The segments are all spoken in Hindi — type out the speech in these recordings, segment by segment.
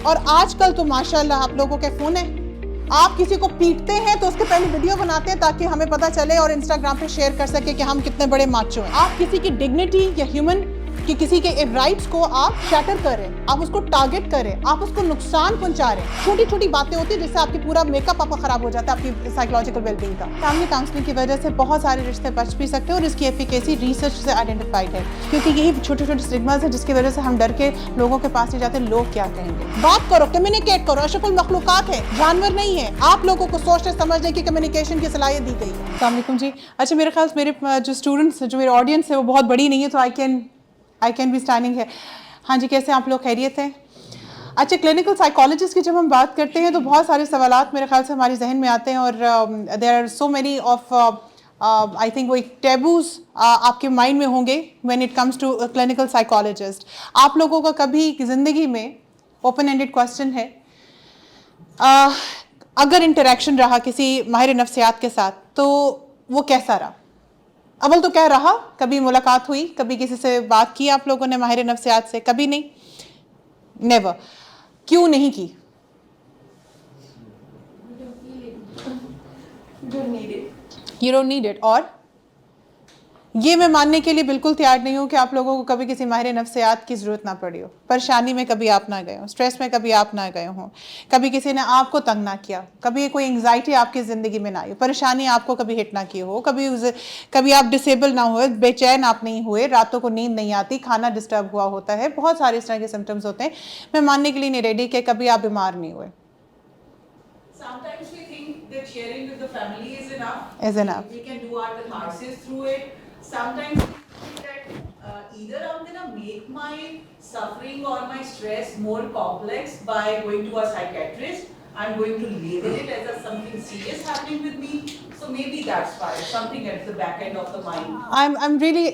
और आजकल तो माशाल्लाह आप लोगों के फ़ोन है, आप किसी को पीटते हैं तो उसके पहले वीडियो बनाते हैं ताकि हमें पता चले और इंस्टाग्राम पे शेयर कर सके कि हम कितने बड़े माचो हैं। आप किसी की डिग्निटी या ह्यूमन कि किसी के राइट्स को आप शैटर कर रहे हैं, आप उसको टारगेट कर रहे हैं, आप उसको नुकसान पहुंचा रहे हैं। छोटी छोटी बातें होती हैं जिससे आपकी पूरा मेकअप आपका खराब हो जाता है, आपकी साइकोलॉजिकल वेलबींग का। फैमिली काउंसलिंग की वजह से बहुत सारे रिश्ते बच भी सकते हैं और इसकी एफिकेसी रिसर्च से आइडेंटिफाइड है, क्योंकि यही छोटे छोटे स्टिग्मास है जिसकी वजह से हम डर के लोगों के पास नहीं जाते, लोग क्या कहेंगे। बात करो, कम्युनिकेट करो, अशरफुल मखलूकात है, जानवर नहीं है। आप लोगों को सोचने समझने की कम्युनिकेशन की सलाहियत दी गई है। अस्सलाम वालेकुम जी। अच्छा, मेरे ख्याल से मेरे जो स्टूडेंट्स, जो मेरे ऑडियंस है वो बहुत बड़ी नहीं है, तो आई कैन बी स्टैंडिंग है। हाँ जी, कैसे आप लोग, खैरियत हैं? अच्छा, क्लिनिकल साइकोलॉजिस्ट की जब हम बात करते हैं तो बहुत सारे सवालात मेरे ख्याल से हमारे जहन में आते हैं और there are so many of I think वो एक टैबूज आपके माइंड में होंगे when it comes to clinical psychologist. आप लोगों का कभी ज़िंदगी में ओपन एंडेड क्वेश्चन है, अगर इंटरेक्शन रहा किसी माहिर नफ्सियात के साथ तो वो कैसा रहा? अव्वल तो क्या रहा, कभी मुलाकात हुई, कभी किसी से बात की आप लोगों ने माहिर नफ्सियात से? कभी नहीं, नेवर। क्यों नहीं की? You don't need it। और ये मैं मानने के लिए बिल्कुल तैयार नहीं हूँ कि आप लोगों को कभी किसी माहिर नफ्सियात की ज़रूरत ना पड़ी हो, परेशानी में कभी आप ना गए हो, स्ट्रेस में कभी आप ना गए हों, कभी किसी ने आपको तंग ना किया, कभी कोई एंग्जाइटी आपकी ज़िंदगी में ना आई हो, परेशानी आपको कभी हिट ना की हो, कभी आप डिसेबल ना हुए, बेचैन आप नहीं हुए, रातों को नींद नहीं आती, खाना डिस्टर्ब हुआ होता है, बहुत सारे इस तरह के सिम्टम्स होते हैं। मैं मानने के लिए नहीं रेडी कि कभी आप बीमार नहीं हुए। Sometimes we think that sharing with the family is enough. Is enough. We can do our catharsis through it. Sometimes we think that either I'm gonna make my suffering or my stress more complex by going to a psychiatrist. I'm going to label it as something serious happening with me. So maybe that's why something at the back end of the mind. I'm really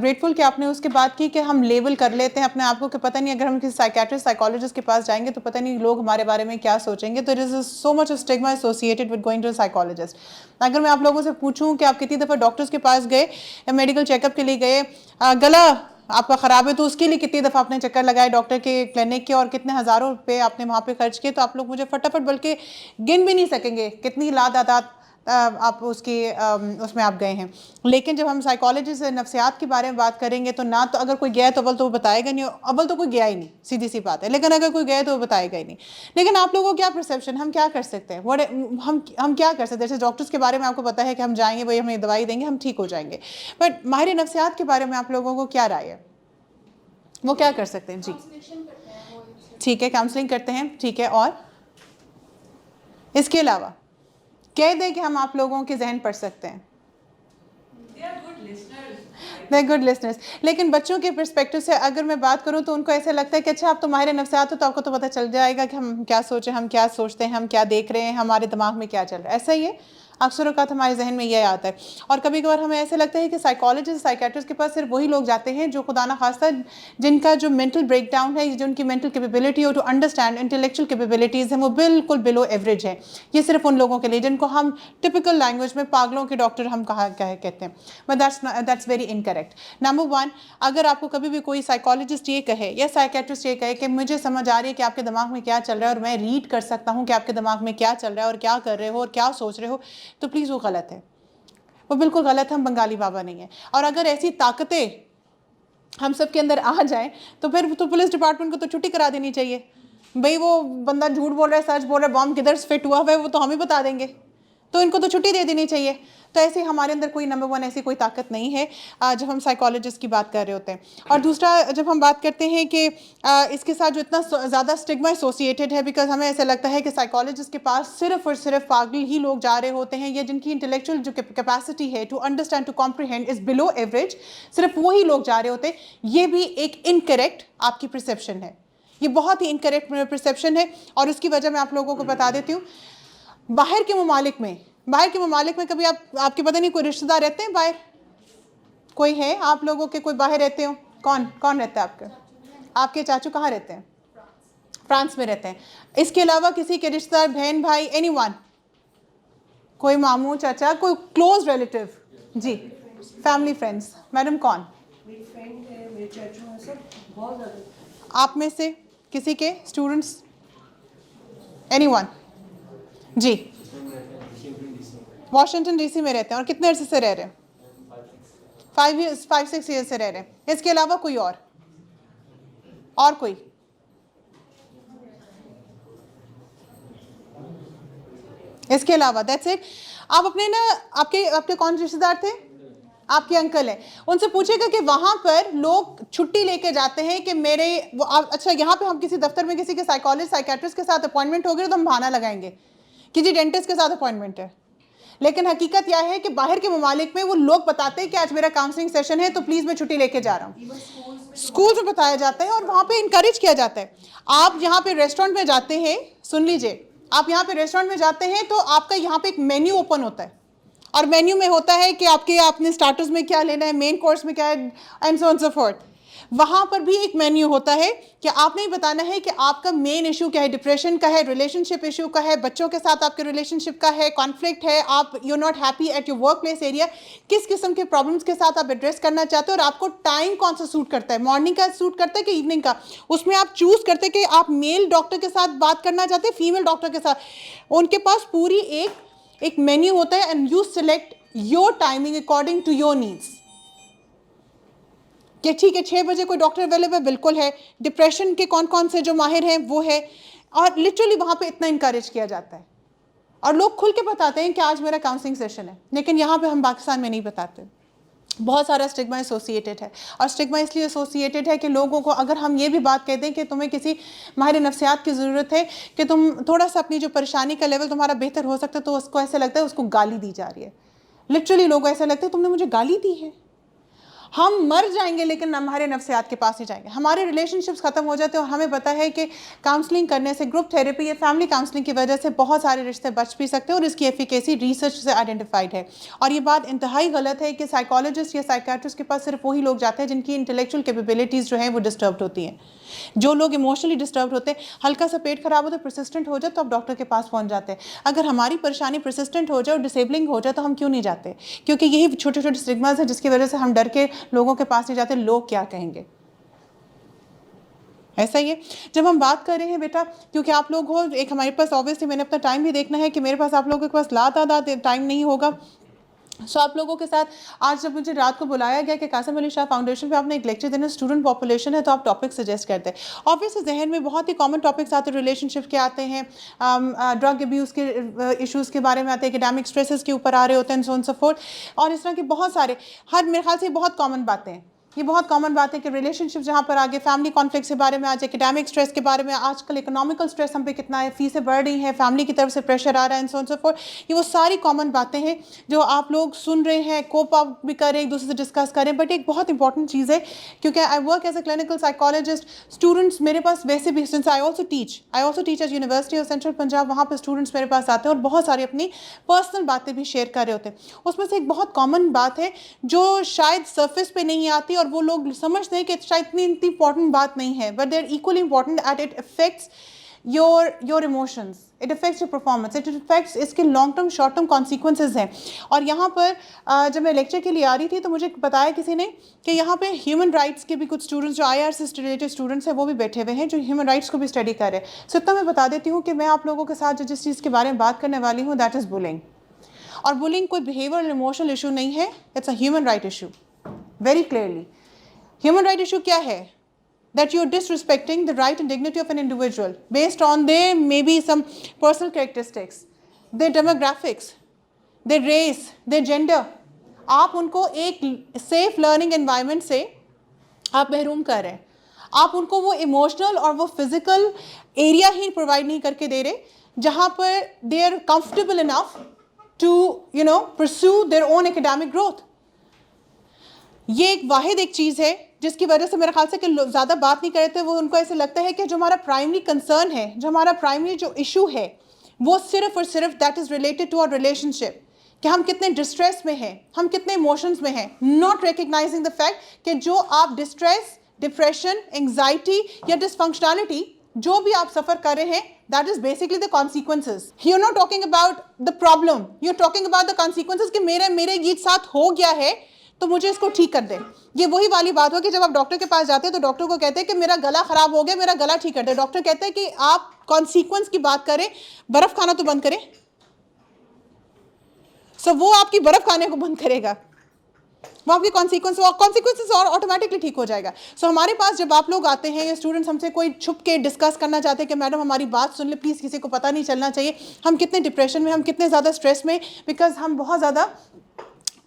grateful कि आपने उसके बात की कि हम लेबल कर लेते हैं अपने आप को कि पता नहीं अगर हम किसी साइकेट्रिस्ट साइकोलॉजिस्ट के पास जाएंगे तो पता नहीं लोग हमारे बारे में क्या सोचेंगे। तो it is so much stigma associated with going to psychologist. अगर मैं आप लोगों से पूछूं कि आप कितनी दफ़ा डॉक्टर्स के पास गए, मेडिकल चेकअप के लिए गए, गला आपका ख़राब है तो उसके लिए कितनी दफ़ा आपने चक्कर लगाए डॉक्टर के क्लिनिक के और कितने हज़ारों रुपये आपने वहाँ पे खर्च किए, तो आप लोग मुझे फटाफट बल्कि गिन भी नहीं सकेंगे कितनी लादादात आप उसमें आप गए हैं। लेकिन जब हम साइकोलॉजी से नफ्सियात के बारे में बात करेंगे तो ना तो अगर कोई गया तो अव्वल तो वो बताएगा नहीं, अव्वल तो कोई गया ही नहीं, सीधी सी बात है। लेकिन अगर कोई गया तो वो बताएगा ही नहीं। लेकिन आप लोगों को क्या परसेप्शन, हम क्या कर सकते हैं, हम क्या कर सकते हैं? जैसे डॉक्टर्स के बारे में आपको पता है कि हम जाएंगे, वही हमें दवाई देंगे, हम ठीक हो जाएंगे। बट माहिर नफ्सियात के बारे में आप लोगों को क्या राय है, वो क्या कर सकते हैं? जी ठीक है, काउंसलिंग करते हैं, ठीक है। और इसके अलावा कह दें कि हम आप लोगों के जहन पढ़ सकते हैं, दे आर गुड लिसनर्स। लेकिन बच्चों के पर्सपेक्टिव से अगर मैं बात करूं तो उनको ऐसा लगता है कि अच्छा आप तो माहिर नफ्सियात हो तो आपको तो पता चल जाएगा कि हम क्या सोचें, हम क्या सोचते हैं, हम क्या देख रहे हैं, हमारे दिमाग में क्या चल रहा है। ऐसा ही है, अक्सर औक़ात हमारे जहन में यह आता है। और कभी कभार हमें ऐसा लगता है कि साइकोलॉजिस्ट साइकेट्रिस्ट के पास सिर्फ वही लोग जाते हैं जो खुदा ना खास्ता जिनका जो मेंटल ब्रेकडाउन है, जो उनकी मेंटल कैपेबिलिटी हो टू अंडरस्टैंड इंटेलेक्चुअल कैपेबिलिटीज़ हैं वो बिल्कुल बिलो एवरेज है। ये सिर्फ उन लोगों के लिए जिनको हम टिपिकल लैंग्वेज में पागलों के डॉक्टर हम कहते हैं। But that's very incorrect. Number one, अगर आपको कभी भी कोई साइकोलॉजिस्ट ये कहे या साइकेट्रिस्ट ये कहे कि मुझे समझ आ रही है कि आपके दिमाग में क्या चल रहा है और मैं रीड कर सकता हूँ कि आपके दिमाग में क्या चल रहा है और क्या कर रहे हो और क्या सोच रहे हो, तो प्लीज़ वो गलत है, वो बिल्कुल गलत है। हम बंगाली बाबा नहीं है। और अगर ऐसी ताकतें हम सब के अंदर आ जाएं तो फिर तो पुलिस डिपार्टमेंट को तो छुट्टी करा देनी चाहिए। भाई वो बंदा झूठ बोल रहा है, सच बोल रहा है, बॉम्ब किधर से फिट हुआ है वो तो हम ही बता देंगे, तो इनको तो छुट्टी दे देनी चाहिए। तो ऐसे हमारे अंदर कोई नंबर वन ऐसी कोई ताकत नहीं है जब हम साइकोलॉजिस्ट की बात कर रहे होते हैं। और दूसरा, जब हम बात करते हैं कि इसके साथ जो इतना ज़्यादा स्टिग्मा एसोसिएटेड है, बिकॉज हमें ऐसा लगता है कि साइकोलॉजिस्ट के पास सिर्फ और सिर्फ पागल ही लोग जा रहे होते हैं या जिनकी इंटेलेक्चुअल जो कैपेसिटी है to understand to comprehend is below average, सिर्फ वही लोग जा रहे होते हैं। ये भी एक इनकरेक्ट आपकी परसेप्शन है, ये बहुत ही इनकरेक्ट परसेप्शन है। और उसकी वजह मैं आप लोगों को बता देती हूँ। बाहर के ममालिक में कभी आपके पता नहीं कोई रिश्तेदार रहते हैं बाहर, कोई है आप लोगों के, कोई बाहर रहते हो? कौन रहता है आपके चाचू कहाँ रहते हैं? फ्रांस में रहते हैं। इसके अलावा किसी के रिश्तेदार, बहन भाई, एनीवन, कोई मामू चाचा, कोई क्लोज रिलेटिव? जी, फैमिली फ्रेंड्स। मैडम कौन? मेरी फ्रेंड है, मेरे चाचू हैं, सब बहुत ज़्यादा। आप में से किसी के स्टूडेंट्स? एनीवन? जी, वॉशिंगटन डीसी में रहते हैं। और कितने अरसे से रह रहे हैं? 5-6 ईयर से रह रहे हैं। इसके अलावा कोई और कोई? इसके अलावा दैट्स इट। आप अपने ना, आपके कौन रिश्तेदार थे? आपके अंकल हैं। उनसे पूछेगा कि वहां पर लोग छुट्टी लेके जाते हैं कि अच्छा यहाँ पे हम किसी दफ्तर में किसी के साइकोलॉजिस्ट साइकेट्रिस्ट के साथ अपॉइंटमेंट हो गई तो हम बहाना लगाएंगे कि जी डेंटिस्ट के साथ अपॉइंटमेंट है। लेकिन हकीकत यह है कि बाहर के ममालिक में वो लोग बताते हैं कि आज मेरा काउंसलिंग सेशन है तो प्लीज़ मैं छुट्टी लेके जा रहा हूँ। स्कूल में बताया जाता है और वहाँ पे इनकरेज किया जाता है। आप यहाँ पे रेस्टोरेंट में जाते हैं, सुन लीजिए, आप यहाँ पे रेस्टोरेंट में जाते हैं तो आपका यहाँ पे एक मेन्यू ओपन होता है और मेन्यू में होता है कि आपने स्टार्टर्स में क्या लेना है, मेन कोर्स में क्या है, and so on so fourth. वहाँ पर भी एक मेन्यू होता है कि आपने ही बताना है कि आपका मेन इशू क्या है, डिप्रेशन का है, रिलेशनशिप इशू का है, बच्चों के साथ आपके रिलेशनशिप का है, कॉन्फ्लिक्ट है, आप you not happy at your work place area, किस किस्म के प्रॉब्लम्स के साथ आप एड्रेस करना चाहते हो और आपको टाइम कौन सा सूट करता है, मॉर्निंग का सूट करता है कि इवनिंग का। उसमें आप चूज़ करते हैं कि आप मेल डॉक्टर के साथ बात करना चाहते हैं, फीमेल डॉक्टर के साथ। उनके पास पूरी एक मेन्यू होता है and you select your timing according to your needs. कि ठीक है 6 बजे कोई डॉक्टर अवेलेबल बिल्कुल है, डिप्रेशन के कौन कौन से जो माहिर हैं वो है, और लिटरली वहाँ पे इतना इंकरेज किया जाता है और लोग खुल के बताते हैं कि आज मेरा काउंसलिंग सेशन है। लेकिन यहाँ पे हम पाकिस्तान में नहीं बताते। बहुत सारा स्टिग्मा एसोसिएटेड है और स्टिग्मा इसलिए एसोसिएटेड है कि लोगों को अगर हम ये भी बात कहते हैं कि तुम्हें किसी माहिर नफ्सियात की ज़रूरत है कि तुम थोड़ा सा अपनी जो परेशानी का लेवल तुम्हारा बेहतर हो सकता है, तो उसको ऐसे लगता है उसको गाली दी जा रही है। लिटरली लोगों ऐसा लगता है तुमने मुझे गाली दी है। हम मर जाएंगे लेकिन हमारे नफ्सियात के पास नहीं जाएंगे। हमारे रिलेशनशिप्स ख़त्म हो जाते हैं और हमें पता है कि काउंसलिंग करने से, ग्रुप थेरेपी या फैमिली काउंसलिंग की वजह से बहुत सारे रिश्ते बच भी सकते हैं और इसकी एफिकेसी रिसर्च से आइडेंटिफाइड है। और ये बात इंतहाई गलत है कि साइकोलॉजिस्ट या साइकियाट्रिस्ट के पास सिर्फ वही लोग जाते हैं जिनकी इंटेलेक्चुअल कैपेबिलिटीज़ जो हैं वो डिस्टर्ब होती हैं। जो लोग इमोशनली डिस्टर्ब होते हैं, हल्का सा पेट खराब हो तो परसिस्टेंट हो जाए तो आप डॉक्टर के पास पहुंच जाते हैं। अगर हमारी परेशानी परसिस्टेंट हो जाए और डिसेबलिंग हो जाए तो हम क्यों नहीं जाते? क्योंकि यही छोटे छोटे स्टिग्मास हैं जिसकी वजह से हम डर के लोगों के पास नहीं जाते, लोग क्या कहेंगे। ऐसा ही है जब हम बात कर रहे हैं बेटा, क्योंकि आप लोग हो एक, हमारे पास ऑब्वियसली मैंने अपना टाइम भी देखना है कि मेरे पास आप लोगों के पास लातादाद टाइम नहीं होगा। सो आप लोगों के साथ आज जब मुझे रात को बुलाया गया कि कासिम अली शाह फाउंडेशन पे आपने एक लेक्चर देना, स्टूडेंट पॉपुलेशन है, तो आप टॉपिक सजेस्ट करते हैं। ऑब्वियसली जहन में बहुत ही कॉमन टॉपिक्स आते हैं, रिलेशनशिप के आते हैं, ड्रग अब्यूज़ के इश्यूज़ के बारे में आते हैं, एकेडमिक स्ट्रेसेस के ऊपर आ रहे होते हैं, सो ऑन सो फोर्थ, और इस तरह के बहुत सारे, मेरे ख्याल से बहुत कॉमन बातें हैं। ये बहुत कॉमन बात है कि रिलेशनशिप जहाँ पर आगे फैमिली कॉन्फ्लिक्ट के बारे में, आज एकेडमिक स्ट्रेस के बारे में, आजकल इकोनॉमिकल स्ट्रेस हम पे कितना है, फीसें बढ़ रही हैं, फैमिली की तरफ से प्रेशर आ रहा है, and so on so fourth. ये वो सारी कॉमन बातें हैं जो आप लोग सुन रहे हैं, कोप अप भी करें, एक दूसरे से डिस्कस करें। बट एक बहुत इंपॉर्टेंट चीज़ है, क्योंकि I work as a clinical psychologist, students मेरे पास वैसे भी, since I also teach at university of central Punjab, वहाँ पर स्टूडेंट्स मेरे पास आते हैं और बहुत सारी अपनी पर्सनल बातें भी शेयर कर रहे होते हैं। उसमें से एक बहुत कॉमन बात है जो शायद सर्फेस पे नहीं आती और वो लोग समझते हैं कि शायद इतनी इंपॉर्टेंट बात नहीं है, but they are equally important at it affects your emotions, it affects your performance, it affects, इसके long term short term consequences हैं। और यहाँ पर जब मैं लेक्चर के लिए आ रही थी तो मुझे बताया किसी ने कि यहाँ पे ह्यूमन राइट्स के भी कुछ स्टूडेंट्स जो IR से रिलेटेड स्टूडेंट्स हैं वो भी बैठे हुए हैं जो ह्यूमन राइट्स को भी स्टडी कर रहे हैं। सो इतना मैं बता देती हूँ कि मैं आप लोगों के साथ जिस चीज़ के बारे में बात करने वाली हूँ दैट इज़ बुलिंग। और बुलिंग कोई बिहेवियरल इमोशनल इशू नहीं है, it's a human right issue. Very clearly human right issue क्या है? That you're disrespecting the right and dignity of an individual based on their maybe some personal characteristics, their demographics, their race, their gender. आप उनको एक सेफ लर्निंग एनवायरनमेंट से आप महरूम कर रहे हैं। आप उनको वो इमोशनल और वो फिजिकल एरिया ही प्रोवाइड नहीं करके दे रहे जहाँ पर they are comfortable enough to pursue their own academic growth. ये एक वाहिद एक चीज़ है जिसकी वजह से मेरे ख्याल से कि ज़्यादा बात नहीं करते, वो उनको ऐसे लगता है कि जो हमारा प्राइमरी कंसर्न है, जो हमारा प्राइमरी जो इशू है वो सिर्फ और सिर्फ that is related to our relationship, कि हम कितने डिस्ट्रेस में हैं, हम कितने इमोशंस में हैं, नॉट रिकग्नाइजिंग द फैक्ट कि जो आप डिस्ट्रेस, डिप्रेशन, एंग्जाइटी या डिसफंक्शनलिटी जो भी आप सफ़र कर रहे हैं, that is basically the consequences. You are not talking about the problem, you are talking about the consequences कि मेरे ये साथ हो गया है तो मुझे इसको ठीक कर दे। ये वही वाली बात हो कि जब आप डॉक्टर के पास जाते हैं तो डॉक्टर को कहते हैं कि मेरा गला ख़राब हो गया, मेरा गला ठीक कर दे। डॉक्टर कहते हैं कि आप कॉन्सिक्वेंस की बात करें, बर्फ़ खाना तो बंद करें। सो वो आपकी बर्फ़ खाने को बंद करेगा, वो आपकी कॉन्सिक्वेंसेस और ऑटोमेटिकली ठीक हो जाएगा। सो हमारे पास जब आप लोग आते हैं या स्टूडेंट्स हमसे कोई छुप के डिस्कस करना चाहते हैं कि मैडम हमारी बात सुन ले प्लीज़, किसी को पता नहीं चलना चाहिए हम कितने डिप्रेशन में, हम कितने ज़्यादा स्ट्रेस में, बिकॉज हम बहुत ज़्यादा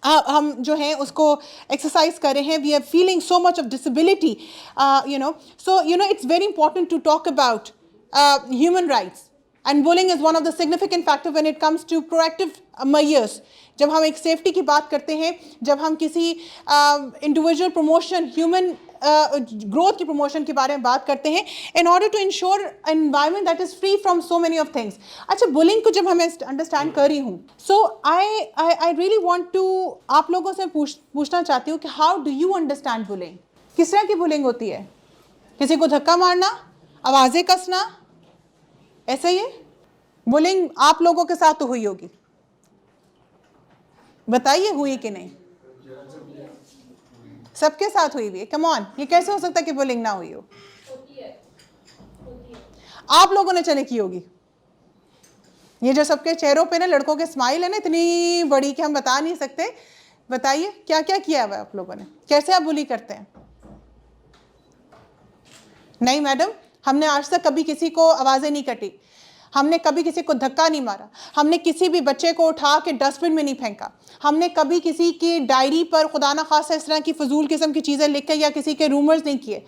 हम जो हैं उसको एक्सरसाइज कर रहे हैं, we are feeling so much of disability, so it's very important to talk about human rights, and bullying is one of the significant factor when it comes to proactive measures. जब हम एक सेफ्टी की बात करते हैं, जब हम किसी इंडिविजुअल प्रमोशन, ह्यूमन ग्रोथ की प्रमोशन के बारे में बात करते हैं, in order to ensure environment that is free from so many of things. अच्छा, बुलिंग को जब मैं अंडरस्टैंड कर रही हूँ, so I really want to आप लोगों से पूछना चाहती हूँ कि how do you understand bullying? किस तरह की बुलिंग होती है? किसी को धक्का मारना, आवाज़ें कसना, ऐसा ही है? बुलिंग आप लोगों के साथ तो हुई होगी, बताइए हुई कि नहीं? सबके साथ हुई हुई है। कम ऑन, ये कैसे हो सकता है कि बुलिंग ना हुई हो? होती है। आप लोगों ने चले की होगी। ये जो सबके चेहरों पे ना लड़कों के स्माइल है ना इतनी बड़ी कि हम बता नहीं सकते। बताइए क्या क्या किया हुआ है आप लोगों ने, कैसे आप बुली करते हैं? नहीं मैडम, हमने आज तक कभी किसी को आवाज़ें नहीं कटी, हमने कभी किसी को धक्का नहीं मारा, हमने किसी भी बच्चे को उठा के डस्टबिन में नहीं फेंका, हमने कभी किसी की डायरी पर खुदा ना खासा इस तरह की फजूल किस्म की चीज़ें लिख के या किसी के रूमर्स नहीं किए,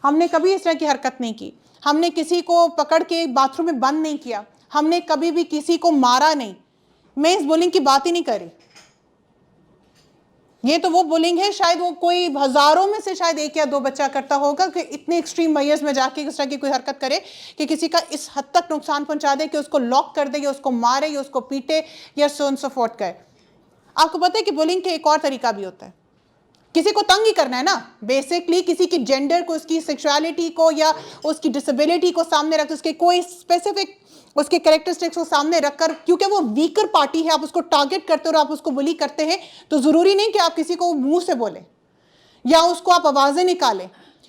हमने कभी इस तरह की हरकत नहीं की, हमने किसी को पकड़ के बाथरूम में बंद नहीं किया, हमने कभी भी किसी को मारा नहीं। मैं इस बुलिंग की बात ही नहीं कर रही। ये तो वो बुलिंग है शायद वो कोई हज़ारों में से शायद एक या दो बच्चा करता होगा कि इतने एक्सट्रीम मेजर्स में जाके इस तरह की कोई हरकत करे कि किसी का इस हद तक नुकसान पहुंचा दे कि उसको लॉक कर दे या उसको मारे या उसको पीटे या सो एंड सो फोर्थ करे। आपको पता है कि बुलिंग के एक और तरीका भी होता है, किसी को तंग ही करना है ना, बेसिकली किसी की जेंडर को, उसकी सेक्सुअलिटी को या उसकी डिसेबिलिटी को सामने रख, उसके कोई स्पेसिफिक उसके कैरेक्टरिस्टिक्स को सामने रखकर, क्योंकि वो वीकर पार्टी है, आप उसको टारगेट करते हो और आप उसको बुली करते हैं, तो ज़रूरी नहीं कि आप किसी को मुंह से बोलें या उसको आप आवाज़ें निकालें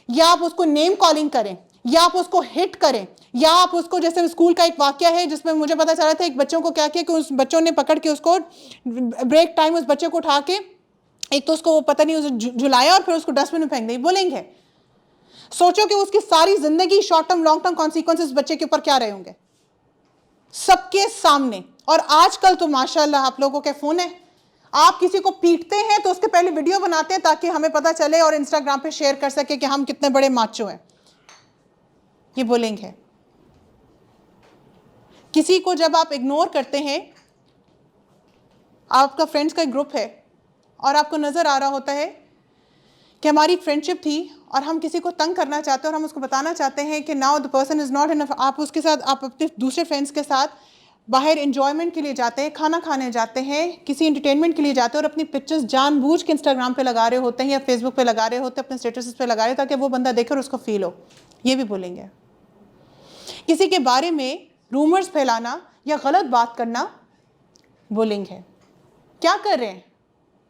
या आप उसको नेम कॉलिंग करें या आप उसको हिट करें या आप उसको, जैसे स्कूल का एक वाकया है जिसमें मुझे पता चला था एक बच्चों को क्या किया कि उस बच्चों ने पकड़ के उसको ब्रेक टाइम उस बच्चे को उठा के एक तो उसको पता नहीं उसे झुलाया और फिर उसको डस्टबिन में फेंक दी। बुलिंग है। सोचो कि उसकी सारी जिंदगी short term long term consequences बच्चे के ऊपर क्या रहे होंगे सबके सामने। और आजकल तो माशाल्लाह आप लोगों के फोन है, आप किसी को पीटते हैं तो उसके पहले वीडियो बनाते हैं ताकि हमें पता चले और इंस्टाग्राम पे शेयर कर सके कि हम कितने बड़े माचो हैं। ये बुलिंग है। किसी को जब आप इग्नोर करते हैं, आपका फ्रेंड्स का एक ग्रुप है और आपको नज़र आ रहा होता है कि हमारी फ्रेंडशिप थी और हम किसी को तंग करना चाहते हैं और हम उसको बताना चाहते हैं कि now the person is not enough, आप उसके साथ, आप अपने दूसरे फ्रेंड्स के साथ बाहर एंजॉयमेंट के लिए जाते हैं, खाना खाने जाते हैं, किसी एंटरटेनमेंट के लिए जाते हैं और अपनी पिक्चर्स जानबूझ के इंस्टाग्राम पे लगा रहे होते हैं या फेसबुक पे लगा रहे होते हैं, अपने स्टेटस पे लगा रहे ताकि वो बंदा देखे और उसको फील हो। ये भी बोलेंगे। किसी के बारे में रूमर्स फैलाना या गलत बात करना बुलिंग है। क्या कर रहे हैं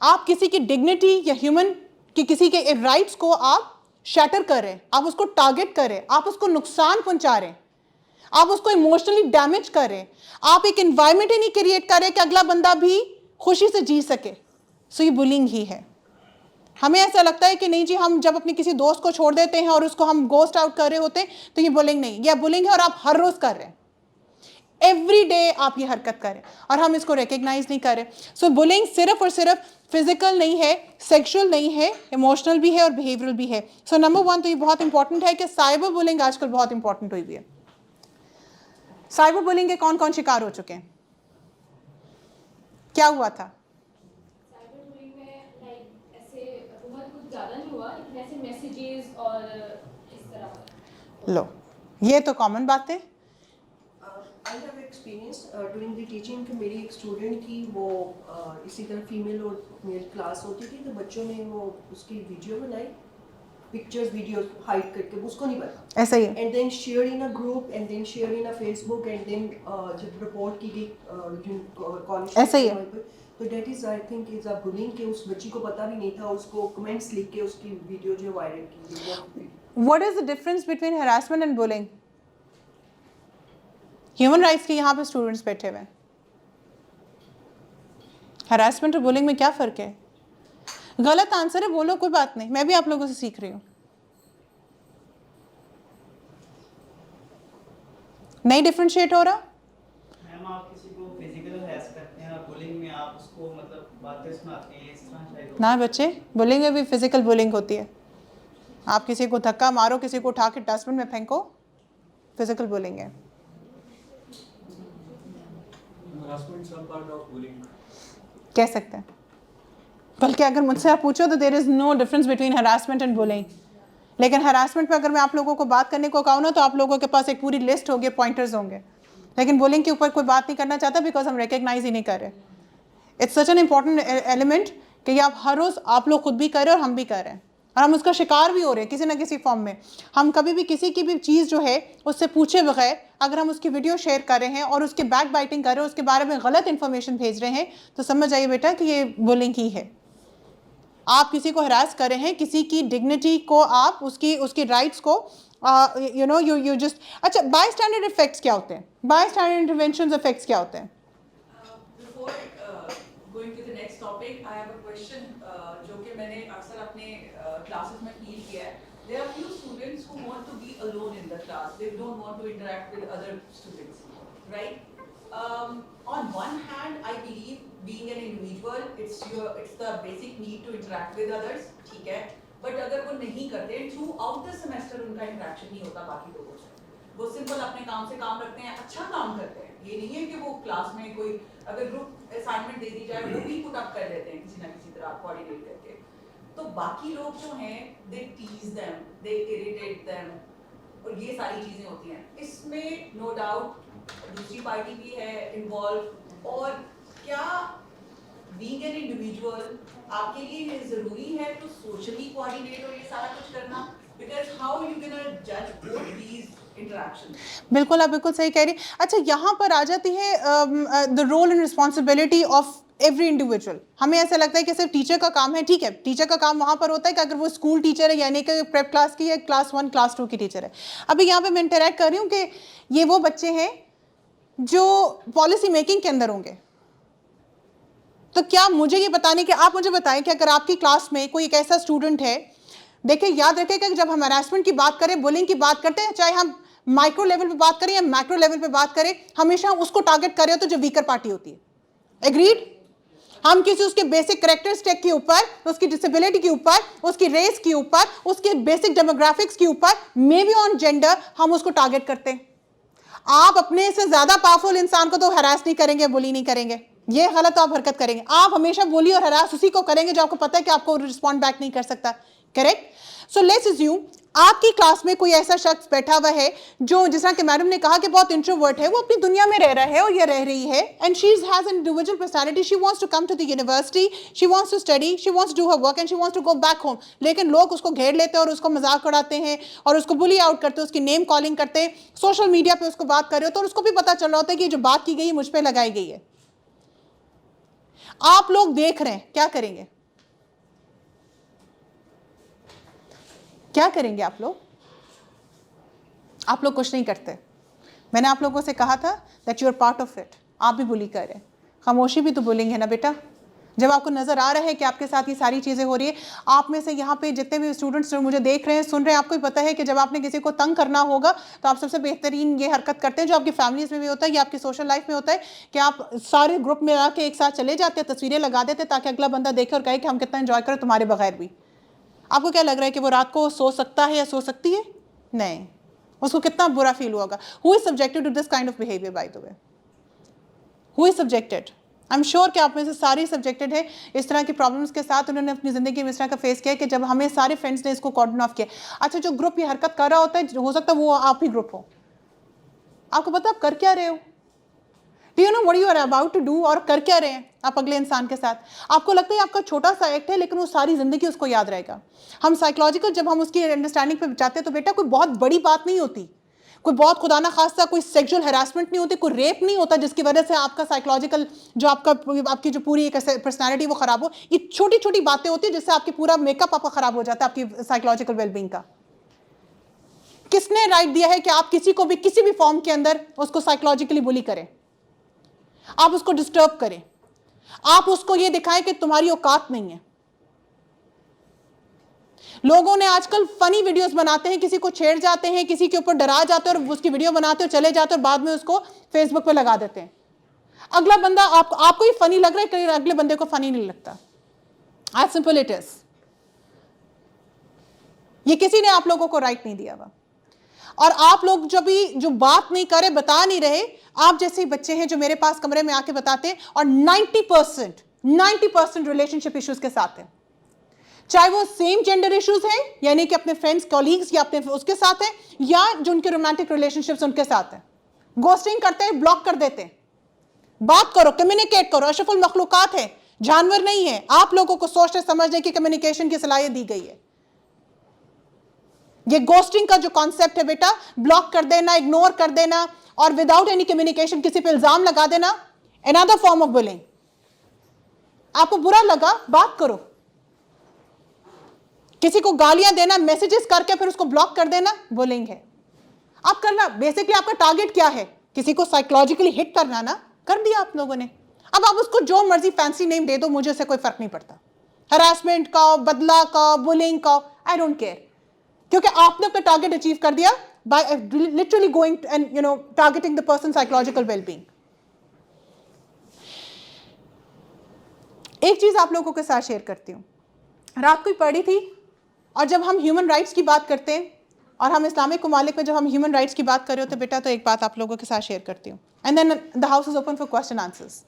आप? किसी की डिग्निटी या ह्यूमन कि किसी के राइट्स को आप शैटर कर रहे हैं, आप उसको टारगेट कर रहे हैं, आप उसको नुकसान पहुंचा रहे हैं, आप उसको इमोशनली डैमेज कर रहे हैं, आप एक एनवायरनमेंट ही नहीं क्रिएट कर रहे कि अगला बंदा भी खुशी से जी सके। सो ये बुलिंग ही है। हमें ऐसा लगता है कि नहीं जी, हम जब अपने किसी दोस्त को छोड़ देते हैं और उसको हम गोस्ट आउट कर रहे होते हैं तो ये बुलिंग नहीं, यह बुलिंग है और आप हर रोज कर रहे हैं, एवरी डे आप ये हरकत करें और हम इसको रिकग्नाइज नहीं करें। सो बुलिंग सिर्फ और सिर्फ फिजिकल नहीं है, सेक्सुअल नहीं है, इमोशनल भी है और बिहेवियरल भी है। सो नंबर 1 तो ये बहुत इंपॉर्टेंट है कि साइबर बुलिंग आजकल बहुत इंपॉर्टेंट हुई है। साइबर बुलिंग के कौन कौन शिकार हो चुके हैं? क्या हुआ था? साइबर बुलिंग में लाइक ऐसे बहुत कुछ ज़्यादा नहीं हुआ, लेकिन ऐसे मैसेजेस और इस तरह। लो, ये तो कॉमन बात है। I have experience during the teaching कि मेरी एक स्टूडेंट की वो इसी तरह फीमेल और मेल क्लास होती थी तो बच्चों ने वो उसकी वीडियो बनाई pictures, videos hide करके उसको नहीं पता. ऐसा ही है. And then share in a group and then share in a Facebook and then जब report की गई college ऐसा ही है. तो that is I think is a bullying कि उस बच्ची को पता भी नहीं था, उसको comments लिख के उसकी वीडियो जो वायरल की गई. What is the difference between harassment and bullying? Human rights के यहाँ पे स्टूडेंट्स बैठे हुए हैं. हरासमेंट और बुलिंग में क्या फ़र्क है? गलत आंसर है, बोलो, कोई बात नहीं, मैं भी आप लोगों से सीख रही हूँ. नहीं डिफरेंशिएट हो रहा? मैम आप किसी को फिजिकल हैरेस करते हैं और बुलिंग में आप उसको मतलब बातें सुनाते हैं, इस तरह शायद ना बच्चे, बुलिंग में भी फिजिकल बुलिंग होती है. आप किसी को धक्का मारो, किसी को उठा के डस्टबिन में फेंको, फिजिकल बुलिंग है. कह सकते हैं. बल्कि अगर मुझसे आप पूछो तो there is no difference between harassment and bullying. लेकिन हरासमेंट पे अगर मैं आप लोगों को बात करने को कहूँ ना तो आप लोगों के पास एक पूरी लिस्ट होगी, पॉइंटर्स होंगे. लेकिन बुलिंग के ऊपर कोई बात नहीं करना चाहता बिकॉज हम रिकग्नाइज ही नहीं कर रहे. It's such an important element कि ये आप हर रोज़ आप लोग खुद भी कर रहे हो और हम भी कर रहे हैं और हम उसका शिकार भी हो रहे हैं किसी ना किसी फॉर्म में. हम कभी भी किसी की भी चीज़ जो है उससे पूछे बगैर अगर हम उसकी वीडियो शेयर कर रहे हैं और उसके बैक बाइटिंग कर रहे हैं, उसके बारे में गलत इन्फॉर्मेशन भेज रहे हैं, तो समझ आइए बेटा कि ये बुलिंग ही है. आप किसी को हरास कर रहे हैं, किसी की डिग्निटी को, आप उसकी राइट्स को यू जस्ट. अच्छा, बाय स्टैंडर्ड इफेक्ट्स क्या होते हैं? बाय स्टैंडर्ड इंटरवेंशन इफेक्ट्स क्या होते हैं? Before going to the next topic, I have a question जो कि मैंने अक्सर अपने classes में feel किया है. There are few students who want to be alone in the class. They don't want to interact with other students, right? On one hand, I believe being an individual, it's the basic need to interact with others, ठीक है. But अगर वो नहीं करते, throughout the semester उनका interaction नहीं होता बाकी लोगों से. वो सिंपल अपने काम से काम रखते हैं, अच्छा काम करते हैं. ये नहीं है कि वो क्लास में कोई अगर ग्रुप असाइनमेंट दे दी जाए वो भी पुट अप कर लेते हैं किसी ना किसी तरह कोऑर्डिनेट करके. तो बाकी लोग जो हैं दे टीज देम, दे इरिटेट देम और ये सारी चीजें होती हैं. इसमें नो डाउट दूसरी पार्टी भी है इन्वॉल्व. और क्या बीइंग एन इंडिविजुअल आपके लिए ये जरूरी है टू सोशली कोऑर्डिनेट और ये सारा कुछ करना? बिकॉज हाउ यू कैन जज बोथ दीज इंटरेक्शंस? बिल्कुल, आप बिल्कुल सही कह रही. अच्छा, यहाँ पर आ जाती है the role and responsibility of every individual. हमें ऐसा लगता है कि सिर्फ टीचर का काम है. ठीक है, टीचर का काम वहाँ पर होता है कि अगर वो स्कूल टीचर है, यानी कि प्रेप क्लास की या क्लास 1 क्लास 2 की टीचर है. अभी यहाँ पे मैं इंटरेक्ट कर रही हूँ कि ये वो बच्चे हैं जो पॉलिसी मेकिंग के अंदर होंगे. तो क्या मुझे ये बताने कि आप मुझे बताएं कि अगर आपकी क्लास में कोई एक ऐसा स्टूडेंट है, देखिए याद रखें कि जब हम हरासमेंट की बात करें, बुलिंग की बात करते हैं, चाहे हम माइक्रो लेवल पे बात करें या मैक्रो लेवल पे बात करें, हमेशा उसको टारगेट करें तो जो वीकर पार्टी होती है. एग्रीड? हम किसी उसके बेसिक कैरेक्टरिस्टिक के ऊपर, उसकी डिसेबिलिटी के ऊपर, उसकी रेस के ऊपर, उसके बेसिक डेमोग्राफिक्स के ऊपर, मे बी ऑन जेंडर, हम उसको टारगेट करते हैं. आप अपने से ज्यादा पावरफुल इंसान को तो हरास नहीं करेंगे, बुली नहीं करेंगे. ये गलत आप हरकत करेंगे. आप हमेशा बुली और हरास उसी को करेंगे जो आपको पता है कि आपको रिस्पॉन्ड बैक नहीं कर सकता. करेक्ट? सो लेट्स अज्यूम आपकी क्लास में कोई ऐसा शख्स बैठा हुआ है जो, जिस तरह के मैडम ने कहा कि बहुत इंट्रोवर्ट है, वो अपनी दुनिया में रह रहा है और ये रह रही है, and she has an individual personality. She wants to come to the university, she wants to study, she wants to do her work and she wants to go back home. लेकिन लोग उसको घेर लेते हैं और उसको मजाक उड़ाते हैं और उसको बुली आउट करते हैं, उसकी नेम कॉलिंग करते हैं, सोशल मीडिया पे उसको बात कर रहे हो तो उसको भी पता चल रहा होता है कि जो बात की गई है मुझ पर लगाई गई है. आप लोग देख रहे हैं, क्या करेंगे? क्या करेंगे आप लोग? आप लोग कुछ नहीं करते. मैंने आप लोगों से कहा था that you are part of it. आप भी बुली कर रहे हैं. खामोशी भी तो बुलिंग है ना बेटा. जब आपको नजर आ रहा है कि आपके साथ ये सारी चीजें हो रही है, आप में से यहाँ पे जितने भी स्टूडेंट्स जो मुझे देख रहे हैं, सुन रहे हैं, आपको ही पता है कि जब आपने किसी को तंग करना होगा तो आप सबसे बेहतरीन ये हरकत करते हैं जो आपकी फैमिलीज में भी होता है या आपकी सोशल लाइफ में होता है कि आप सारे ग्रुप में आके एक साथ चले जाते हैं, तस्वीरें लगा देते हैं ताकि अगला बंदा देखे और कहे कि हम कितना एंजॉय करें तुम्हारे बगैर भी. आपको क्या लग रहा है कि वो रात को सो सकता है या सो सकती है? नहीं. उसको कितना बुरा फील होगा. Who is subjected to this kind of behaviour by the way? Who is subjected? I am sure कि आप में से सारे सब्जेक्टेड है इस तरह की प्रॉब्लम्स के साथ. उन्होंने अपनी ज़िंदगी में इस तरह का फेस किया कि जब हमें सारे फ्रेंड्स ने इसको कॉर्डन ऑफ किया. अच्छा, जो ग्रुप ये हरकत कर रहा होता है, हो सकता है वो आप ही ग्रुप हो. आपको पता आप कर क्या रहे हो? Do you know what you are about to do, और कर क्या रहे हैं आप अगले इंसान के साथ? आपको लगता है आपका छोटा सा एक्ट है, लेकिन वो सारी ज़िंदगी उसको याद रहेगा। हम साइकोलॉजिकल जब हम उसकी अंडरस्टैंडिंग पे जाते हैं तो बेटा कोई बहुत बड़ी बात नहीं होती, कोई बहुत खुदा ना खास्ता कोई सेक्सुअल हरासमेंट नहीं होती, कोई रेप नहीं होता जिसकी वजह से आपका साइकोलॉजिकल जो आपकी जो पूरी एक पर्सनैलिटी वो ख़राब हो। ये छोटी छोटी बातें होती है जिससे आपकी पूरा मेकअप आपका ख़राब हो जाता है, आपकी साइकोलॉजिकल वेलबींग का। किसने राइट दिया है कि आप किसी को भी किसी भी फॉर्म के अंदर उसको साइकोलॉजिकली बुली करें, आप उसको डिस्टर्ब करें, आप उसको ये दिखाएं कि तुम्हारी औकात नहीं है? लोगों ने आजकल फनी वीडियोस बनाते हैं, किसी को छेड़ जाते हैं, किसी के ऊपर डरा जाते हैं और उसकी वीडियो बनाते हैं, चले जाते हैं और बाद में उसको फेसबुक पे लगा देते हैं। अगला बंदा आपको ही फनी लग रहा है, कहीं अगले बंदे को फनी नहीं लगता। As simple it is. ये किसी ने आप लोगों को राइट नहीं दिया हुआ। और आप लोग जो बात नहीं करे, बता नहीं रहे, आप जैसे बच्चे हैं जो मेरे पास कमरे में आके बताते हैं, और 90% रिलेशनशिप इश्यूज के साथ हैं, चाहे वो सेम जेंडर इश्यूज हैं, यानी कि अपने फ्रेंड्स कॉलीग्स या अपने उसके साथ हैं, या जो उनके रोमांटिक रिलेशनशिप्स उनके साथ हैं। गोस्टिंग करते हैं, ब्लॉक कर देते हैं। बात करो, कम्युनिकेट करो। अशरफुल मखलूकात है, जानवर नहीं है। आप लोगों को सोचने समझने की कम्युनिकेशन की सलाहियत दी गई है। ये गोस्टिंग का जो कॉन्सेप्ट है बेटा, ब्लॉक कर देना, इग्नोर कर देना और विदाउट एनी कम्युनिकेशन किसी पे इल्जाम लगा देना, अनदर फॉर्म ऑफ बुलिंग। आपको बुरा लगा, बात करो। किसी को गालियां देना, मैसेजेस करके फिर उसको ब्लॉक कर देना, बुलिंग है। आप करना, बेसिकली आपका टारगेट क्या है? किसी को साइकोलॉजिकली हिट करना ना, कर दिया आप लोगों ने। अब आप उसको जो मर्जी फैंसी नेम दे दो, मुझे उससे कोई फर्क नहीं पड़ता। हरासमेंट का, बदला का, बुलिंग का, आई डोंट केयर, क्योंकि आपने अपना टारगेट अचीव कर दिया by literally going and targeting the person psychological wellbeing. एक चीज आप लोगों के साथ शेयर करती हूँ। रात को ही पढ़ी थी, और जब हम ह्यूमन राइट्स की बात करते हैं और हम इस्लामिक ममालिक में जब हम ह्यूमन राइट्स की बात कर रहे होते हैं बेटा, तो एक बात आप लोगों के साथ शेयर करती हूँ, and then the house is open for question answers.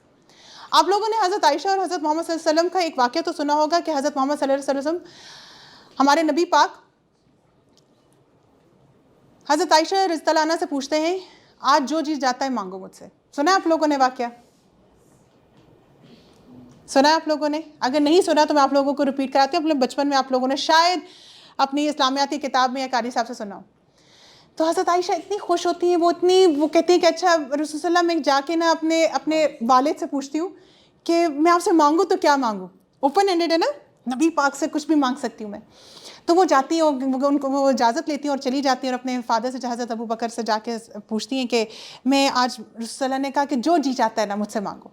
आप लोगों ने हज़रत आयशा और हज़रत मोहम्मद सल्लल्लाहु अलैहि वसल्लम का एक वाक़या तो सुना होगा कि हज़रत मोहम्मद सल्लल्लाहु अलैहि वसल्लम, हमारे नबी पाक, हज़रत आयशा रज़ियल्लाहु अन्हा से पूछते हैं, आज जो चीज़ जाता है मांगो मुझसे। सुना है आप लोगों ने वाक़या? सुना है आप लोगों ने? अगर नहीं सुना तो मैं आप लोगों को रिपीट कराती हूँ। अपने बचपन में आप लोगों ने शायद अपनी इस्लामियाती किताब में या कारी साहब से सुना हो। तो हज़रत आयशा इतनी खुश होती हैं, वो कहती हैं कि अच्छा रसूलुल्लाह, मैं जाके ना अपने वालिद से पूछती हूँ कि मैं आपसे मांगूँ तो क्या मांगूँ। ओपन एंडेड है ना, नबी पाक से कुछ भी मांग सकती हूँ मैं। तो वो जाती हैं, उनको वो इजाज़त लेती हैं और चली जाती हैं और अपने फादर से, हज़रत अबू बकर से जाके पूछती हैं कि मैं आज, रसूलुल्लाह ने कहा कि जो जी चाहता है ना मुझसे मांगो।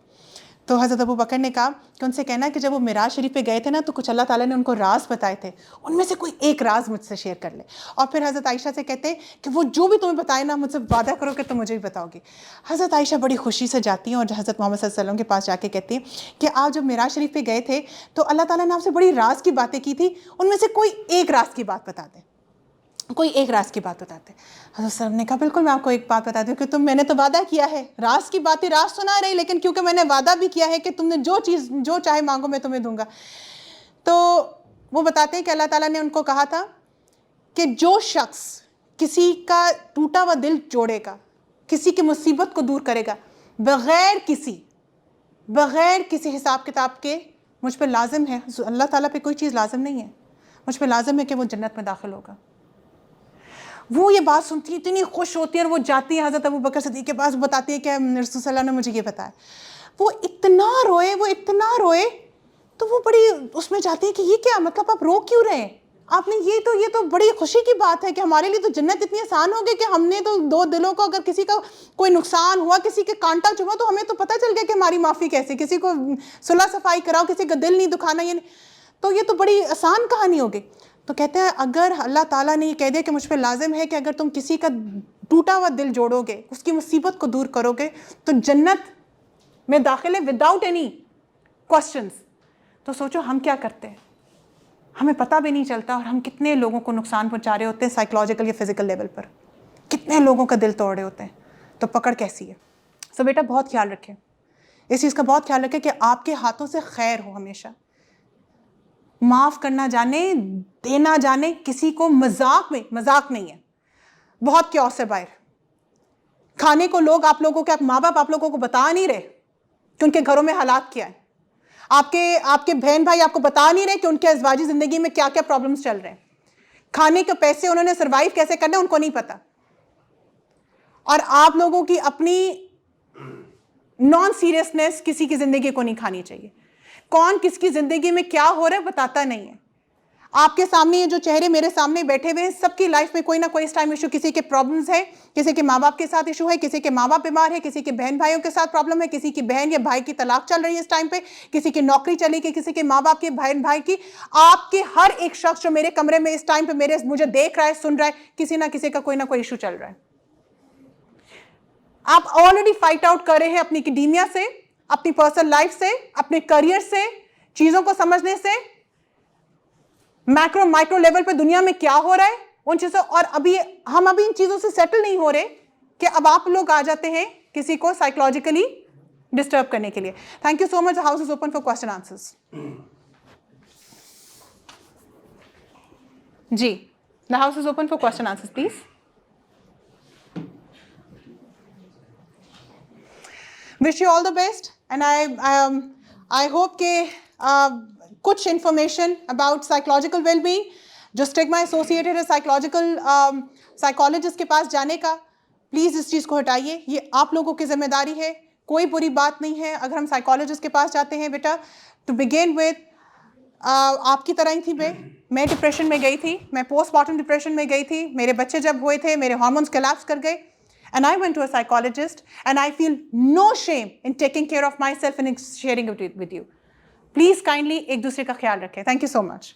तो हज़रत अबू बकर ने कहा कि उनसे कहना कि जब वो मिराज शरीफ पे गए थे ना, तो कुछ अल्लाह ताला ने उनको राज बताए थे, उनमें से कोई एक राज मुझसे शेयर कर ले। और फिर हज़रत आयशा से कहते कि वो जो भी तुम्हें बताए ना, मुझसे वादा करो कि तुम मुझे भी बताओगी। हज़रत आयशा बड़ी खुशी से जाती हैं और हज़रत मोहम्मद सल्लल्लाहु अलैहि वसल्लम के पास जाके कहती हैं कि आप जब मिराज शरीफ पे गए थे तो अल्लाह ताला ने आपसे बड़ी राज की बातें की थी, उनमें से कोई एक राज की बात बता दें, कोई एक राज की बात बताते। हज़रत सल्लम ने कहा बिल्कुल मैं आपको एक बात बता दूँ कि मैंने तो वादा किया है, राज की बातें राज सुना रही, लेकिन क्योंकि मैंने वादा भी किया है कि तुमने जो चीज़ जो चाहे मांगो मैं तुम्हें दूंगा। तो वो बताते हैं कि अल्लाह ताला ने उनको कहा था कि जो शख्स किसी का टूटा हुआ दिल जोड़ेगा, किसी की मुसीबत को दूर करेगा, बग़ैर किसी हिसाब किताब के, मुझ पर लाजिम है, अल्लाह ताला पे कोई चीज़ लाजिम नहीं है, मुझ पर लाजिम है कि वो जन्नत में दाखिल होगा। वो ये बात सुनती है, इतनी खुश होती है और वो जाती है हज़रत अबू बकर सिद्दीक़ के पास, बताती है कि रसूल सल्लल्लाहु अलैहि वसल्लम ने मुझे ये बताया। वो इतना रोए तो वो बड़ी उसमें जाती है कि ये क्या मतलब, आप रो क्यों रहे? आपने ये तो बड़ी खुशी की बात है कि हमारे लिए तो जन्नत इतनी आसान हो गई कि हमने तो दो दिलों को, अगर किसी का कोई नुकसान हुआ, किसी के कांटा चुभा, तो हमें तो पता चल गया कि हमारी माफ़ी कैसे, किसी को सुलह सफाई कराओ, किसी का दिल नहीं दुखाना, ये तो बड़ी आसान कहानी हो गई। तो कहते हैं अगर अल्लाह ताला ने ये कह दिया कि मुझ पर लाजिम है कि अगर तुम किसी का टूटा हुआ दिल जोड़ोगे, उसकी मुसीबत को दूर करोगे, तो जन्नत में दाखिल है विदाउट एनी क्वेश्चंस। तो सोचो हम क्या करते हैं, हमें पता भी नहीं चलता और हम कितने लोगों को नुकसान पहुंचा रहे होते हैं साइकोलॉजिकल या फिजिकल लेवल पर, कितने लोगों का दिल तोड़ रहे होते हैं। तो पकड़ कैसी है? सो बेटा बहुत ख्याल रखें, इस चीज़ का बहुत ख्याल रखें कि आपके हाथों से खैर हो हमेशा। माफ़ करना जाने, देना जाने, किसी को मजाक नहीं है, बहुत क्योस है बाहर, खाने को लोग आप लोगों के माँ बाप आप लोगों को बता नहीं रहे कि उनके घरों में हालात क्या है। आपके बहन भाई आपको बता नहीं रहे कि उनके अज़वाजी ज़िंदगी में क्या क्या प्रॉब्लम्स चल रहे हैं। खाने के पैसे उन्होंने सर्वाइव कैसे करना है उनको नहीं पता। और आप लोगों की अपनी नॉन सीरियसनेस किसी की ज़िंदगी को नहीं खानी चाहिए। कौन किसकी ज़िंदगी में क्या हो रहा है बताता नहीं है। आपके सामने ये जो चेहरे मेरे सामने बैठे हुए हैं, सबकी लाइफ में कोई ना कोई इस टाइम इशू, किसी के प्रॉब्लम्स है, किसी के माँ बाप के साथ इशू है, किसी के माँ बाप बीमार है, किसी के बहन भाइयों के साथ प्रॉब्लम है, किसी की बहन या भाई की तलाक चल रही है इस टाइम पे, किसी की नौकरी चली गई, किसी के माँ बाप के बहन भाई की। आपके हर एक शख्स जो मेरे कमरे में इस टाइम पे मुझे देख रहा है, सुन रहा है, किसी ना किसी का कोई ना कोई इशू चल रहा है। आप ऑलरेडी फाइट आउट कर रहे हैं अपनी एकेडेमिया से, अपनी पर्सनल लाइफ से, अपने करियर से, चीजों को समझने से, मैक्रो माइक्रो लेवल पे दुनिया में क्या हो रहा है उन चीजों। और हम अभी इन चीजों से सेटल नहीं हो रहे कि अब आप लोग आ जाते हैं किसी को साइकोलॉजिकली डिस्टर्ब करने के लिए। Thank you so much. The house is open for question answers. जी, the house is open for question answers please. Wish you all the best and I hope के कुछ इंफॉर्मेशन अबाउट साइकोलॉजिकल वेलबींग, जो स्टिग्मा एसोसिएटेड है साइकोलॉजिकल साइकोलॉजिस्ट के पास जाने का, प्लीज़ इस चीज़ को हटाइए। ये आप लोगों की जिम्मेदारी है, कोई बुरी बात नहीं है अगर हम साइकोलॉजिस्ट के पास जाते हैं। बेटा, टू बिगिन विद आपकी तरह ही थी मैं डिप्रेशन में गई थी, मैं पोस्टमार्टम डिप्रेशन में गई थी। मेरे बच्चे जब हुए थे मेरे हार्मोन्स कोलैप्स कर गए and I went to a psychologist and I feel no shame in taking care of myself and sharing it with you. Please kindly एक दूसरे का ख्याल रखें। Thank you so much.